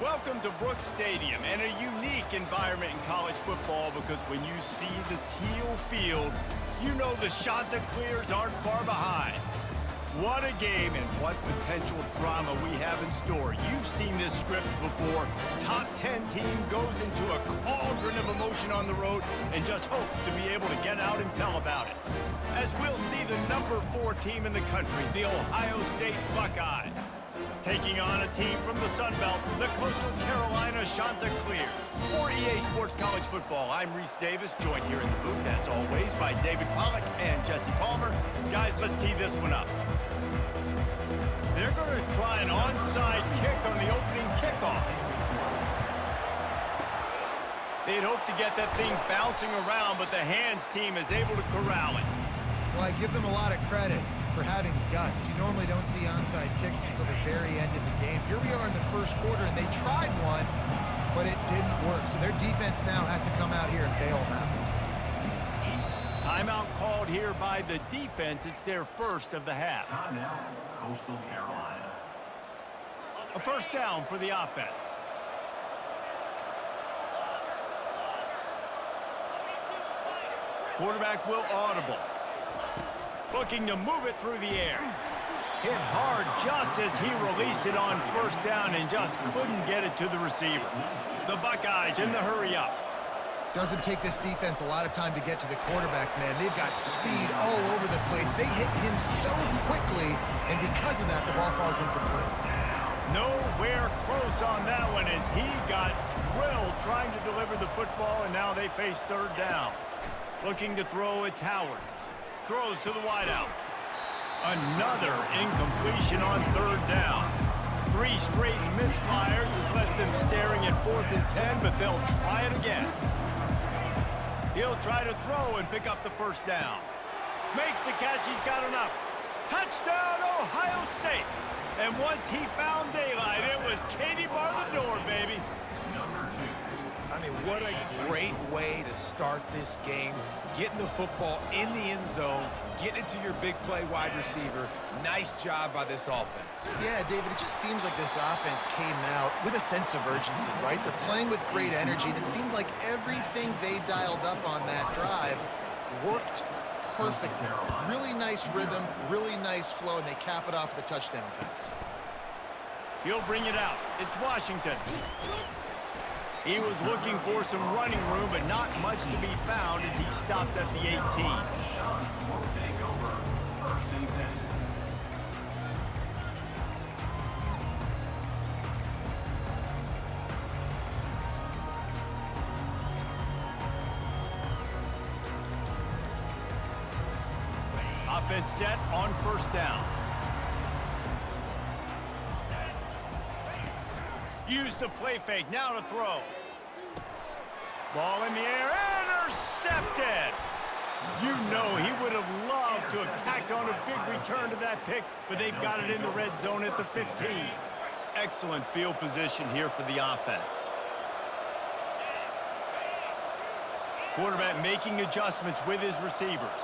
Welcome to Brooks Stadium and a unique environment in college football because when you see the teal field, you know the Chanticleers aren't far behind. What a game and what potential drama we have in store. You've seen this script before. Top 10 team goes into a cauldron of emotion on the road and just hopes to be able to get out and tell about it. As we'll see the number 4 team in the country, the Ohio State Buckeyes, taking on a team from the Sun Belt, the Coastal Carolina Chanticleers. For EA Sports College Football, I'm Reese Davis, joined here in the booth, as always, by David Pollack and Jesse Palmer. Guys, let's tee this one up. They're going to try an onside kick on the opening kickoff. They'd hope to get that thing bouncing around, but the hands team is able to corral it. Well, I give them a lot of credit for having guts. You normally don't see onside kicks until the very end of the game. Here we are in the first quarter, and they tried one, but it didn't work. So their defense now has to come out here and bail them out. Timeout called here by the defense. It's their first of the half. Coastal Carolina. A first down for the offense. Quarterback will audible. Looking to move it through the air. Hit hard just as he released it on first down and just couldn't get it to the receiver. The Buckeyes in the hurry up. Doesn't take this defense a lot of time to get to the quarterback, man. They've got speed all over the place. They hit him so quickly, and because of that, the ball falls incomplete. Nowhere close on that one as he got drilled trying to deliver the football, and now they face third down. Looking to throw, it's Howard. Throws to the wideout. Another incompletion on third down. 3 straight misfires has left them staring at 4th and 10, but they'll try it again. He'll try to throw and pick up the first down. Makes the catch, he's got enough. Touchdown, Ohio State. And once he found daylight, it was Katie bar the door, baby. I mean, what a great way to start this game. Getting the football in the end zone, getting it to your big play wide receiver. Nice job by this offense. Yeah, David, it just seems like this offense came out with a sense of urgency, right? They're playing with great energy, and it seemed like everything they dialed up on that drive worked perfectly. Really nice rhythm, really nice flow, and they cap it off with a touchdown pass. He'll bring it out. It's Washington. He was looking for some running room, but not much to be found as he stopped at the 18. Offense set on first down. Use the play fake, now to throw. Ball in the air, intercepted! You know he would have loved to have tacked on a big return to that pick, but they've got it in the red zone at the 15. Excellent field position here for the offense. Quarterback making adjustments with his receivers.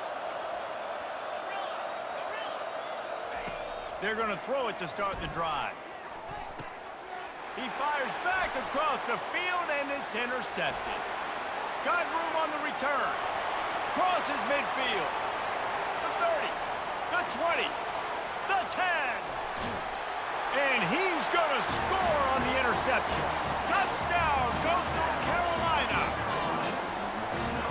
They're going to throw it to start the drive. He fires back across the field, and it's intercepted. Got room on the return. Crosses midfield. The 30, the 20, the 10. And he's going to score on the interception. Touchdown, Coastal Carolina.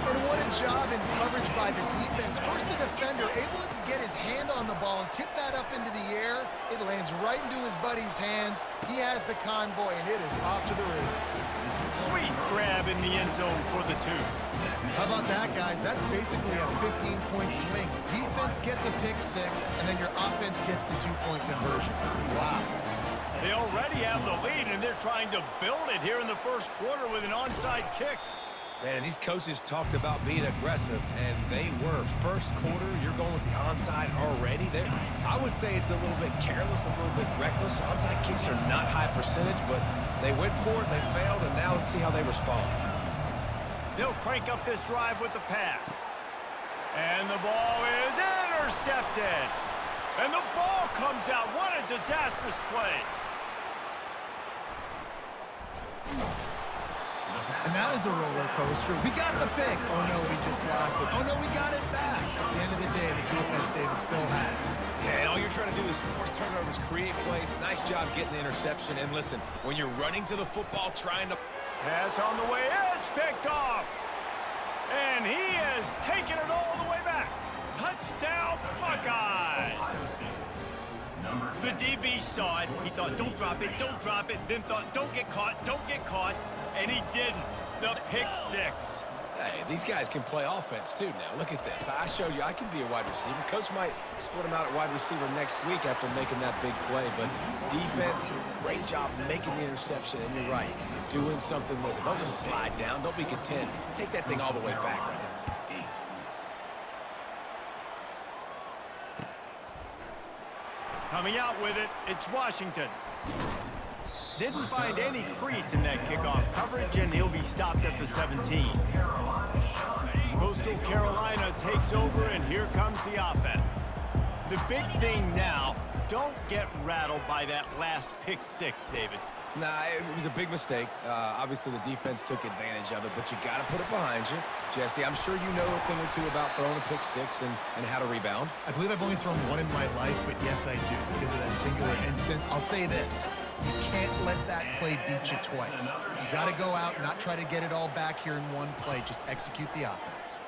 And what a job in coverage by the defense. First the defender, able to get his hand on the ball and tip that up into the air. It lands right into his buddy's hands. He has the convoy, and it is off to the races. Sweet grab in the end zone for the 2. How about that, guys? That's basically a 15-point swing. Defense gets a pick 6, and then your offense gets the 2-point conversion. Wow. They already have the lead, and they're trying to build it here in the first quarter with an onside kick. Man, these coaches talked about being aggressive, and they were. First quarter, you're going with the onside already. I would say it's a little bit careless, a little bit reckless. Onside kicks are not high percentage, but they went for it, they failed, and now let's see how they respond. They'll crank up this drive with the pass. And the ball is intercepted. And the ball comes out. What a disastrous play. And that is a roller coaster. We got the pick. Oh, no, we just lost it. Oh, no, we got it back. At the end of the day, the defense, David, still had it. Yeah, and all you're trying to do is force turnovers, create plays. Nice job getting the interception. And listen, when you're running to the football, trying to... Pass on the way. It's picked off. And he has taken it all the way back. Touchdown, Buckeyes. The DB saw it. He thought, don't drop it, don't drop it. Then thought, don't get caught, don't get caught. And he didn't. The pick six. Hey, these guys can play offense, too, now. Look at this. I showed you I can be a wide receiver. Coach might split him out at wide receiver next week after making that big play. But defense, great job making the interception. And you're right, doing something with it. Don't just slide down. Don't be content. Take that thing all the way back right now. Coming out with it, it's Washington. Didn't find any crease in that kickoff coverage, and he'll be stopped at the 17. Coastal Carolina takes over, and here comes the offense. The big thing now, don't get rattled by that last pick six, David. Nah, it was a big mistake. Obviously, the defense took advantage of it, but you got to put it behind you. Jesse, I'm sure you know a thing or two about throwing a pick six and how to rebound. I believe I've only thrown one in my life, but yes, I do. Because of that singular instance, I'll say this. You can't let that play beat you twice. You got to go out and not try to get it all back here in one play. Just execute the offense.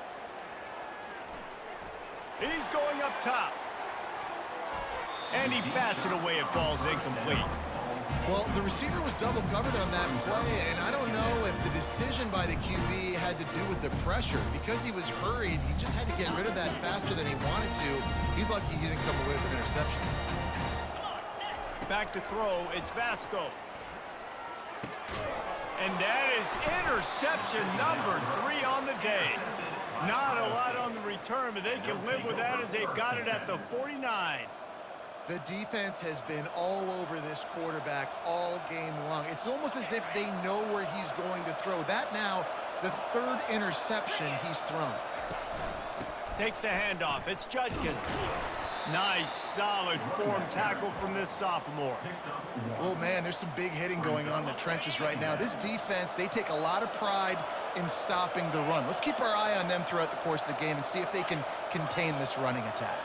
He's going up top. And he bats it away. It falls incomplete. Well, the receiver was double covered on that play, and I don't know if the decision by the QB had to do with the pressure. Because he was hurried, he just had to get rid of that faster than he wanted to. He's lucky he didn't come away with an interception. Back to throw, it's Vasco. And that is interception number 3 on the day. Not a lot on the return, but they can live with that as they've got it at the 49. The defense has been all over this quarterback all game long. It's almost as if they know where he's going to throw. That now, the 3rd interception he's thrown. Takes the handoff, it's Judkins. Nice, solid form tackle from this sophomore. Oh, man, there's some big hitting going on in the trenches right now. This defense, they take a lot of pride in stopping the run. Let's keep our eye on them throughout the course of the game and see if they can contain this running attack.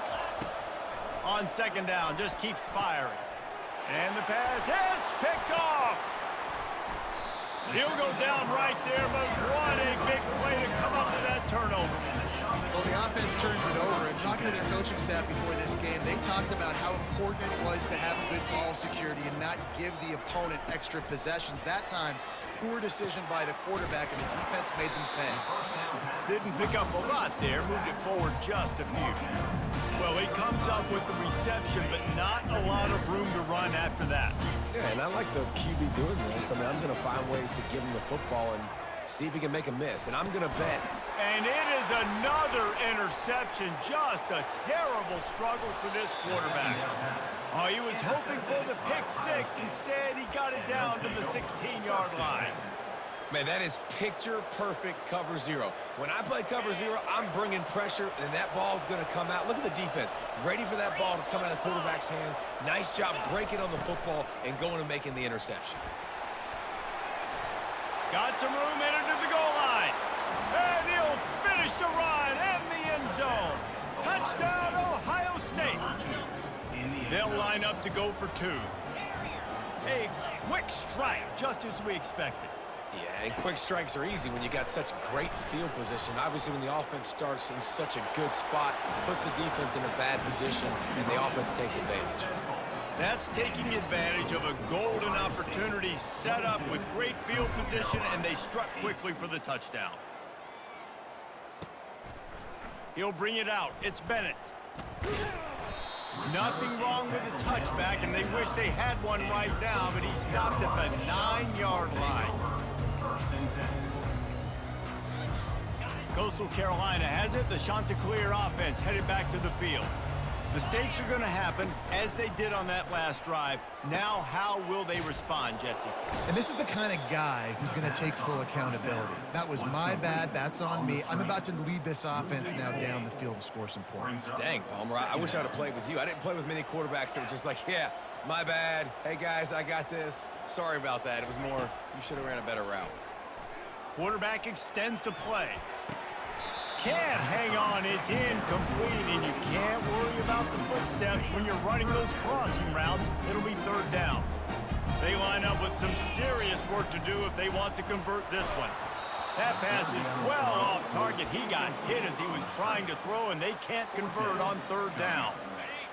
On second down, just keeps firing. And the pass hits, picked off. He'll go down right there, but what a big play to come up with that turnover. Well, the offense turns it over, and talking to their coaching staff before this game, they talked about how important it was to have good ball security and not give the opponent extra possessions. That time, poor decision by the quarterback, and the defense made them pay. Didn't pick up a lot there, moved it forward just a few. Well, he comes up with the reception, but not a lot of room to run after that. Yeah, and I like the QB doing this. I mean, I'm going to find ways to give him the football and see if he can make a miss, and I'm going to bet. And it is another interception. Just a terrible struggle for this quarterback. Oh, he was hoping for the pick six. Instead, he got it down to the 16-yard line. Man, that is picture-perfect cover zero. When I play cover zero, I'm bringing pressure, and that ball's going to come out. Look at the defense. Ready for that ball to come out of the quarterback's hand. Nice job breaking on the football and going and making the interception. Got some room entered to the goal line. And he'll finish the run in the end zone. Touchdown, Ohio State. They'll line up to go for 2. A quick strike, just as we expected. Yeah, and quick strikes are easy when you got such great field position. Obviously, when the offense starts in such a good spot, puts the defense in a bad position, and the offense takes advantage. That's taking advantage of a golden opportunity set up with great field position, and they struck quickly for the touchdown. He'll bring it out. It's Bennett. Nothing wrong with the touchback, and they wish they had one right now, but he stopped at the 9-yard line. Coastal Carolina has it. The Chanticleer offense headed back to the field. Mistakes are going to happen, as they did on that last drive. Now, how will they respond, Jesse? And this is the kind of guy who's going to take full accountability. That was my bad. That's on me. I'm about to lead this offense now down the field and score some points. Dang, Palmer, I wish I would have played with you. I didn't play with many quarterbacks that were just like, yeah, my bad. Hey, guys, I got this. Sorry about that. It was more, you should have ran a better route. Quarterback extends the play. Can't hang on, it's incomplete, and you can't worry about the footsteps when you're running those crossing routes. It'll be third down. They line up with some serious work to do if they want to convert this one. That pass is well off target. He got hit as he was trying to throw, and they can't convert on third down.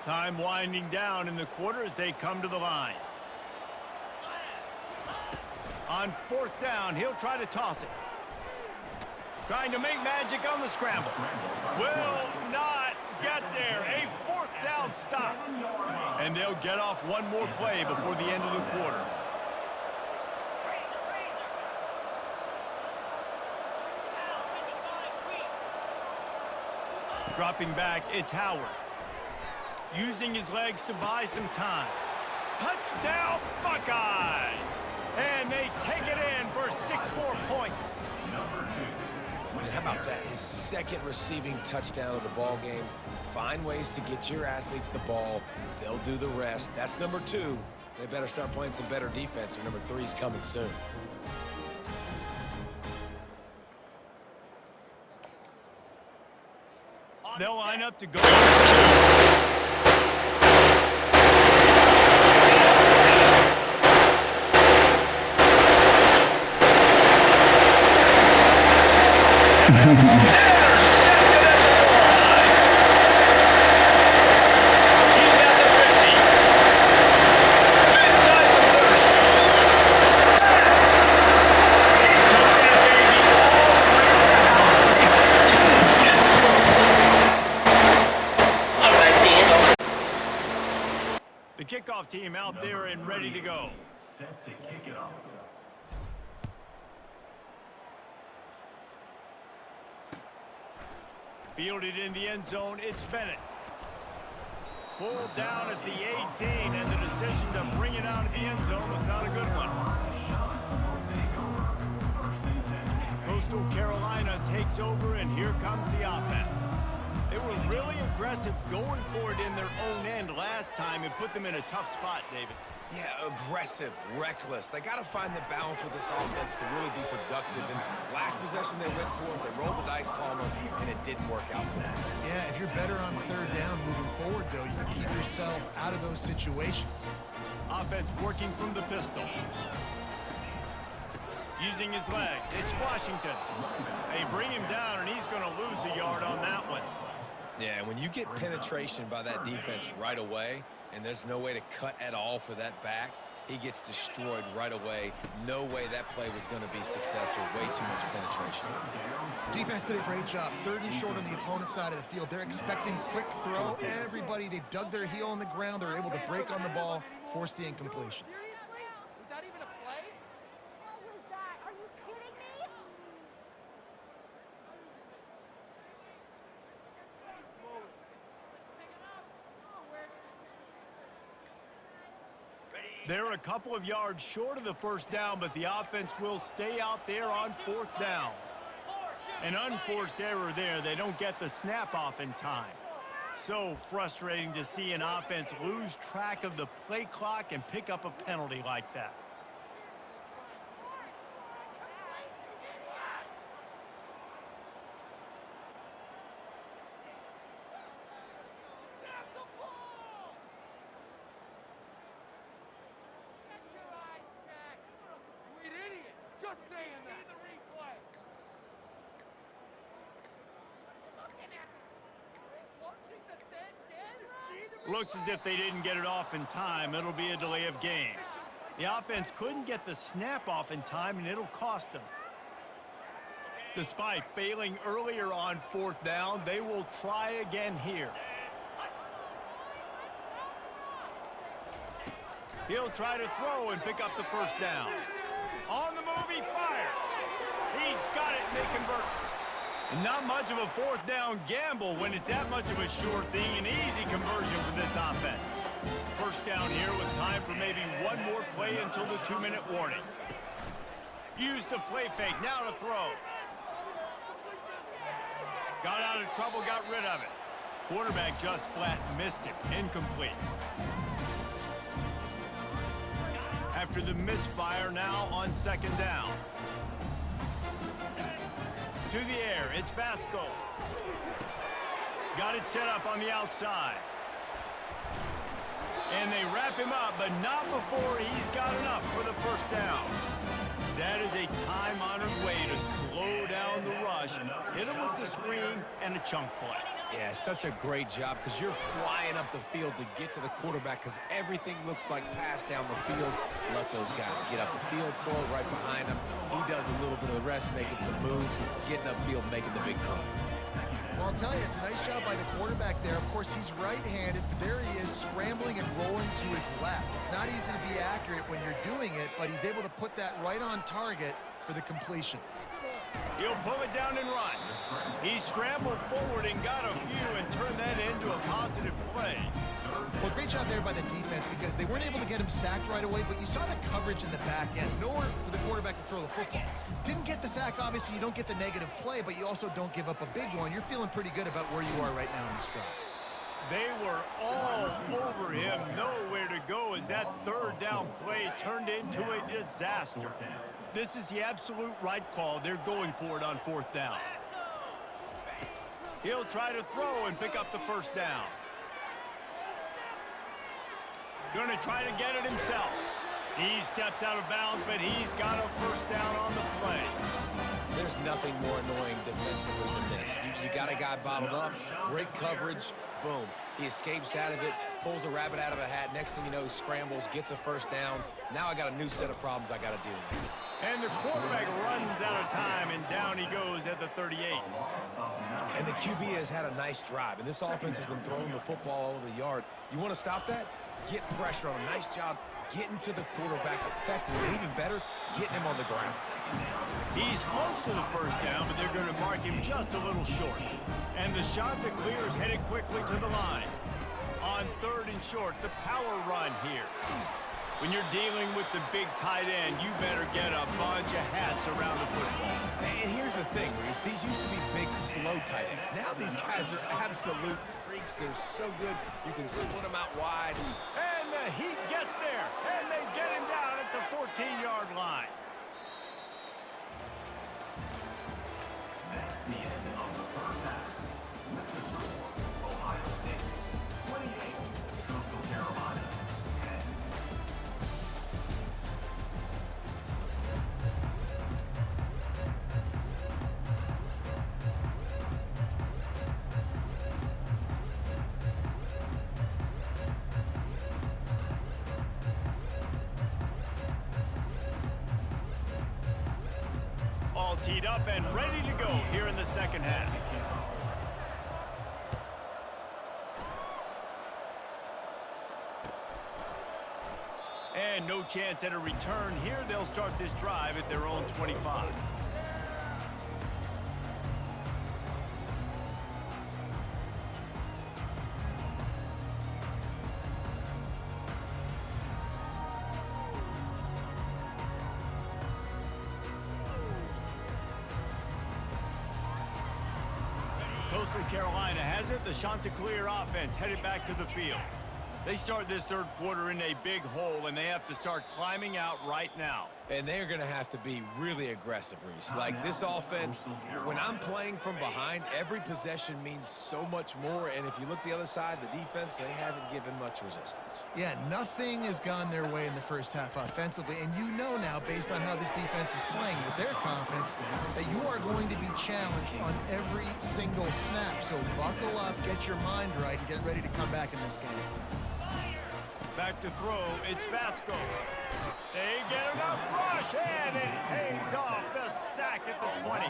Time winding down in the quarter as they come to the line. On fourth down, he'll try to toss it. Trying to make magic on the scramble. Will not get there. A fourth down stop. And they'll get off one more play before the end of the quarter. Dropping back, it's Howard. Using his legs to buy some time. Touchdown, Buckeyes! And they take it in for 6 more points. How about that? His second receiving touchdown of the ball game. Find ways to get your athletes the ball. They'll do the rest. That's number 2. They better start playing some better defense, or number 3 is coming soon. They'll line up to go. The kickoff team out there and ready to go. Set to kick it off. Fielded in the end zone, it's Bennett. Pulled down at the 18, and the decision to bring it out of the end zone was not a good one. Coastal Carolina takes over, and here comes the offense. They were really aggressive going for it in their own end last time. It put them in a tough spot, David. Yeah, aggressive, reckless. They got to find the balance with this offense to really be productive. And last possession they went for it, they rolled the dice, Palmer, and it didn't work out for them. Yeah, if you're better on third down moving forward, though, you can keep yourself out of those situations. Offense working from the pistol. Using his legs, it's Washington. They bring him down, and he's going to lose a yard on that one. Yeah, when you get penetration by that defense right away, and there's no way to cut at all for that back, he gets destroyed right away. No way that play was going to be successful. Way too much penetration. Defense did a great job. 3rd and short on the opponent's side of the field. They're expecting quick throw. Everybody, they dug their heel on the ground. They're able to break on the ball, force the incompletion. Was that even a play? What was that? Are you kidding me? They're a couple of yards short of the first down, but the offense will stay out there on 4th down. An unforced error there. They don't get the snap off in time. So frustrating to see an offense lose track of the play clock and pick up a penalty like that. Looks as if they didn't get it off in time. It'll be a delay of game. The offense couldn't get the snap off in time, and it'll cost them. Despite failing earlier on 4th down, they will try again here. He'll try to throw and pick up the first down. On the move, he fires. He's got it, and they convert. And not much of a fourth down gamble when it's that much of a sure thing, an easy conversion for this offense. First down here with time for maybe one more play until the 2-minute warning. Use the play fake, now to throw. Got out of trouble, got rid of it. Quarterback just flat missed it, incomplete. After the misfire, now on second down. To the air, it's Basco. Got it set up on the outside. And they wrap him up, but not before he's got enough for the first down. That is a time-honored way to slow down the rush, hit him with the screen, and a chunk play. Yeah, such a great job because you're flying up the field to get to the quarterback because everything looks like pass down the field. Let those guys get up the field, throw it right behind him. He does a little bit of the rest, making some moves, getting upfield, making the big play. Well, I'll tell you, it's a nice job by the quarterback there. Of course, he's right-handed, but there he is scrambling and rolling to his left. It's not easy to be accurate when you're doing it, but he's able to put that right on target for the completion. He'll pull it down and run. He scrambled forward and got a few and turned that into a positive play. Well, great job there by the defense because they weren't able to get him sacked right away, but you saw the coverage in the back end. Nowhere for the quarterback to throw the football. Didn't get the sack, obviously. You don't get the negative play, but you also don't give up a big one. You're feeling pretty good about where you are right now in this drive. They were all over him, nowhere to go as that third down play turned into a disaster. This is the absolute right call. They're going for it on fourth down. He'll try to throw and pick up the first down. Gonna try to get it himself. He steps out of bounds, but he's got a first down on the play. There's nothing more annoying defensively than this. You got a guy bottled up, great coverage, boom. He escapes out of it, pulls a rabbit out of a hat. Next thing you know, he scrambles, gets a first down. Now I got a new set of problems I got to deal with. And the quarterback runs out of time, and down he goes at the 38. And the QB has had a nice drive, and this offense has been throwing the football all over the yard. You want to stop that? Get pressure on him. Nice job getting to the quarterback effectively. And even better, getting him on the ground. He's close to the first down, but they're going to mark him just a little short. And the shot to clear is headed quickly to the line. On third and short, the power run here. When you're dealing with the big tight end, you better get a bunch of hats around the football. And here's the thing, Reese. These used to be big, slow tight ends. Now these guys are absolute freaks. They're so good, you can split them out wide. And the heat gets there, and they get him down at the 14-yard line. That's the end of the first half. With the score, Ohio State 28, Coastal Carolina 10. All teed up and ready to go here in the second half. And no chance at a return here. They'll start this drive at their own 25. Coastal Carolina has it. The Chanticleer offense headed back to the field. They start this third quarter in a big hole, and they have to start climbing out right now. And they're going to have to be really aggressive, Reese. Like this offense, when I'm playing from behind, every possession means so much more. And if you look the other side, the defense, they haven't given much resistance. Yeah, nothing has gone their way in the first half offensively. And you know now, based on how this defense is playing with their confidence, that you are going to be challenged on every single snap. So buckle up, get your mind right, and get ready to come back in this game. Back to throw, it's Basco. They get enough rush, and it pays off the sack at the 20.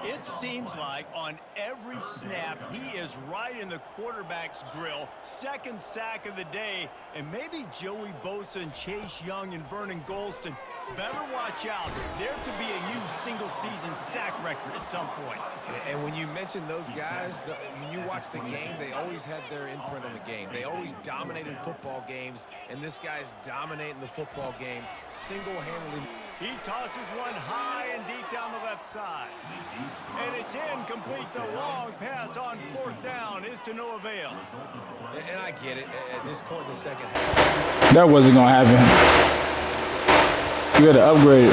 It seems like on every snap, he is right in the quarterback's grill. Second sack of the day, and maybe Joey Bosa and Chase Young and Vernon Golston better watch out. There could be a new single-season sack record at some point. And when you mention those guys, when you watch the game, they always had their imprint on the game. They always dominated football games, and this guy's dominating the football game single-handedly. He tosses one high and deep down the left side. And it's incomplete. The long pass on fourth down is to no avail. And I get it. At this point in the second half, That wasn't going to happen. You got to upgrade it.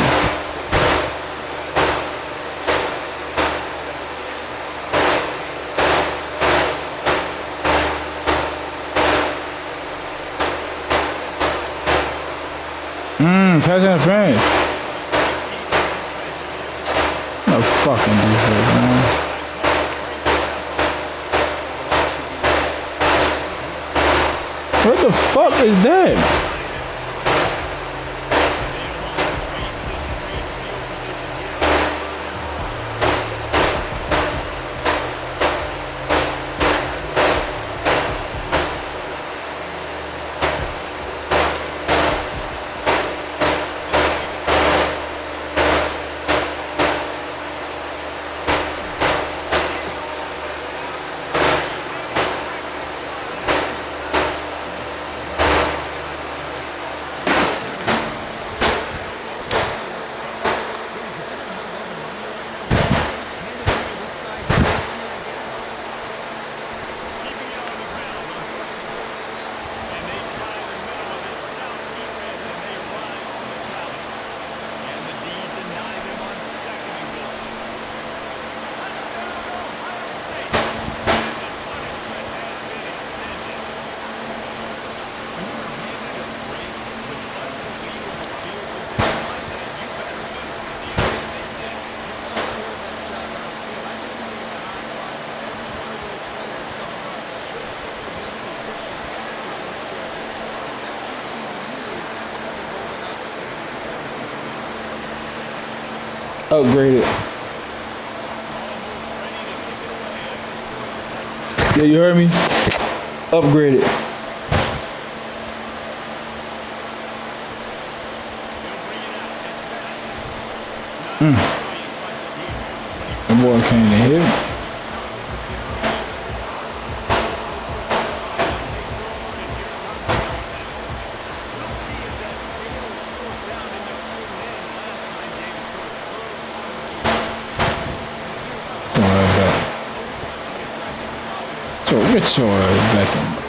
Pass interference. No fucking defense, man. What the fuck is that? Upgrade it. Yeah, you heard me? Upgrade it. The boy came to here. Get your ass back in.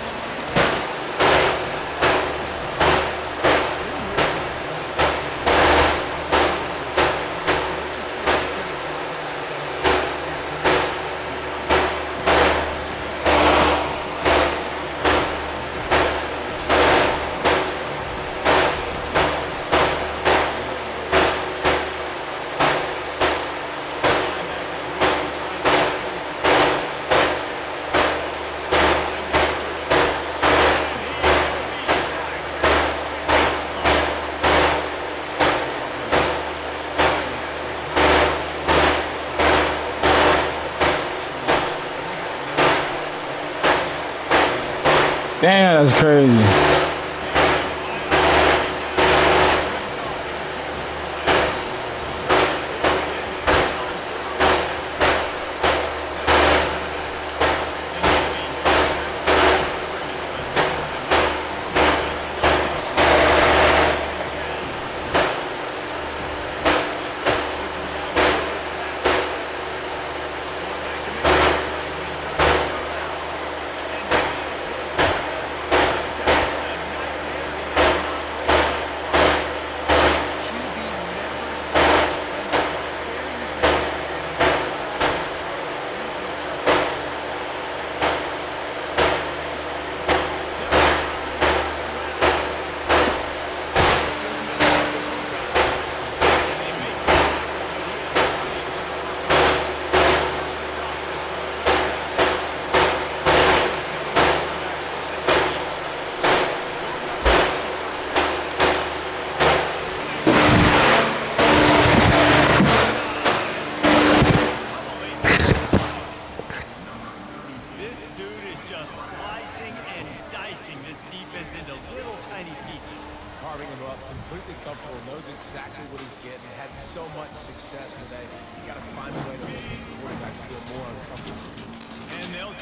Damn, that's crazy.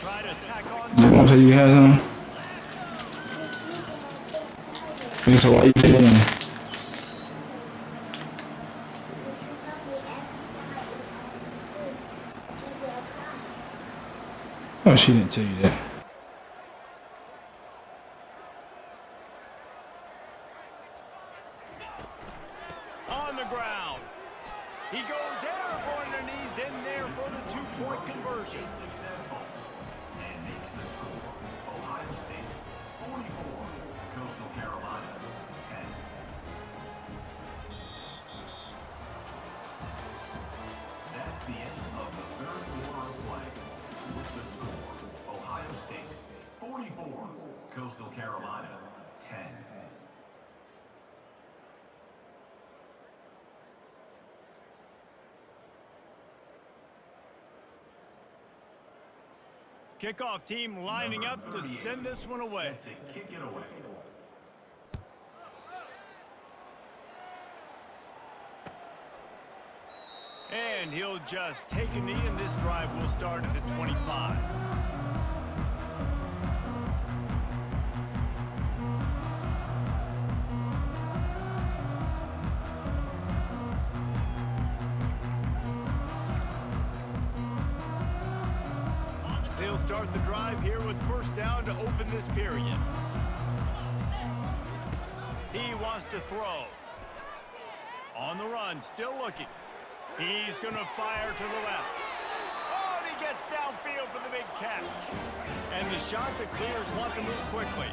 try to tack on. Just want to say you had some. Okay, so why you doing? Oh, she didn't tell you that. On the ground. He goes airborne and he's in there for the two-point conversion. Successful and makes the score. Ohio State 44, Coastal Carolina 10. That's the end of the third quarter of play. With the score, Ohio State 44, Coastal Carolina 10. Kickoff team lining up to send this one away. Set to kick it away. And he'll just take a knee, and this drive will start at the 25. They'll start the drive here with first down to open this period. He wants to throw. On the run, still looking. He's going to fire to the left. Oh, and he gets downfield for the big catch. And the Chanticleers want to move quickly.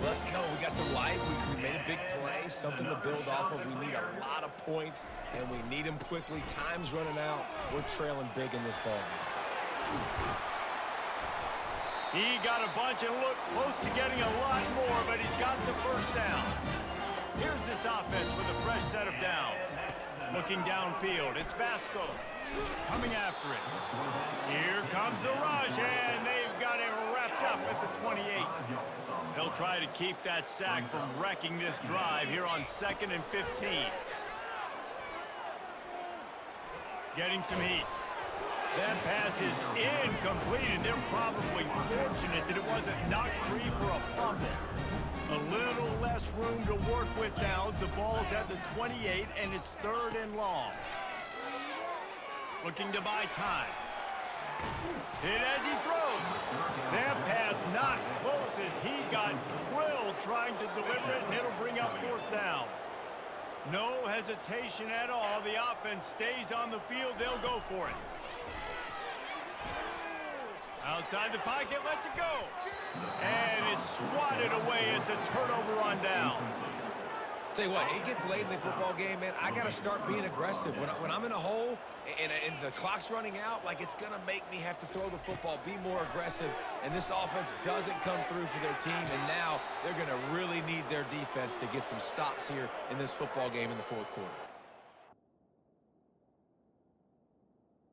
Let's go. We got some life. We made a big play, something to build off of. We need a lot of points, and we need them quickly. Time's running out. We're trailing big in this ballgame. He got a bunch and looked close to getting a lot more, but he's got the first down. Here's this offense with a fresh set of downs. Looking downfield, it's Basco coming after it. Here comes the rush, and they've got it wrapped up at the 28. They'll try to keep that sack from wrecking this drive here on 2nd and 15. Getting some heat. That pass is incomplete, and they're probably fortunate that it wasn't knocked free for a fumble. A little less room to work with now as the ball's at the 28, and it's 3rd and long. Looking to buy time. And as he throws, that pass not close as he got drilled trying to deliver it, and it'll bring up 4th down. No hesitation at all. The offense stays on the field. They'll go for it. Outside the pocket, lets it go. And it's swatted away. It's a turnover on downs. Tell you what, it gets late in the football game, man. I got to start being aggressive. When I'm in a hole and the clock's running out, like, it's going to make me have to throw the football, be more aggressive. And this offense doesn't come through for their team, and now they're going to really need their defense to get some stops here in this football game in the 4th quarter.